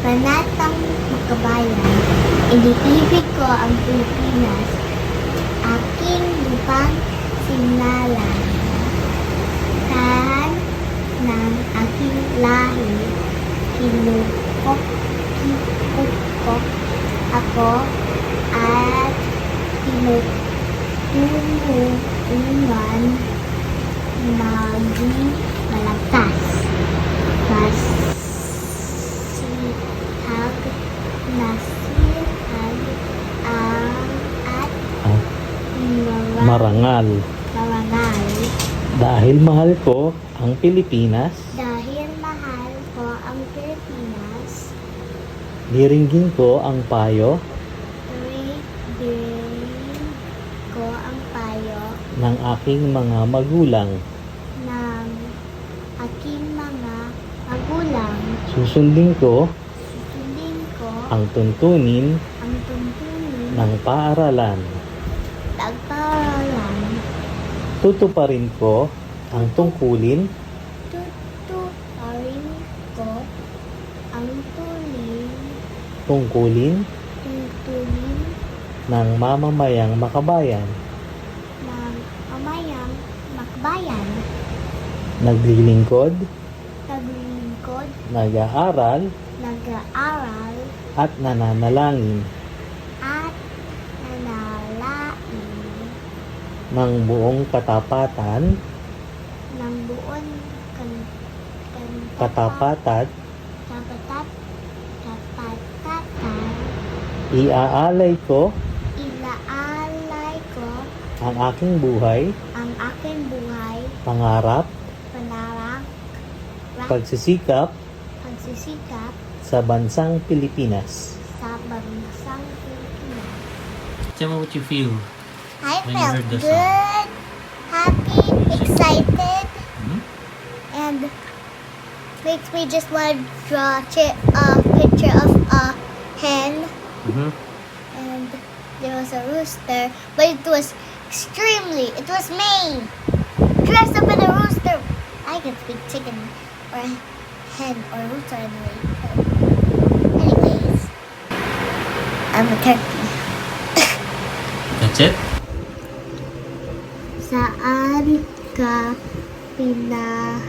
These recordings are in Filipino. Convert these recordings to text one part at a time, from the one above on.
Panatang makabayan, iniibig ko ang Pilipinas, aking lupang sinalan. Tahan ng aking lahi, kinukok ako at tinutulungan maging malakas. Nasihag at Marangal. marangal. Dahil mahal ko ang Pilipinas, Dahil mahal ko ang Pilipinas, diringgin ko ang payo tuwing ko ang payo ng aking mga magulang. ng aking mga magulang. Susundin ko Susundin ko ang tuntunin ang tuntunin ng paaralan. pag-paaralan. Tutuparin ko ang tungkulin Tutuparin ko ang tungkulin tuntunin ng mamamayang makabayan. ng pamayang makbayan. Naglilingkod, Naglilingkod, nag-aaral, nag-aaral, at nananalangin at nanalain ng buong katapatan, ng buong katapatan, kapatatan. iaalay ko Ilaalay ko ang aking buhay, ang aking buhay, pangarap, pangarap, pagsisikap pagsisikap sa bansang Pilipinas. sa bansang Pilipinas. Tell me what you feel. I When you felt heard the song. good, happy, excited, and makes me just want to draw a picture of a hen, and there was a rooster, but it was me, dressed up in a rooster. I can speak chicken or hen or rooster anyway. Anyways, I'm a turkey. That's it? Saan ka pinanganak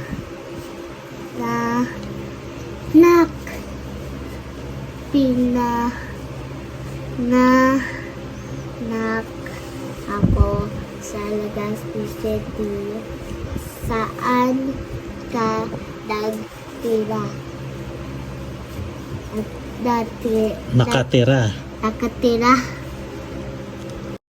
ako sa Legazpi City. Saan ka nagtira? Nakatira. Nakatira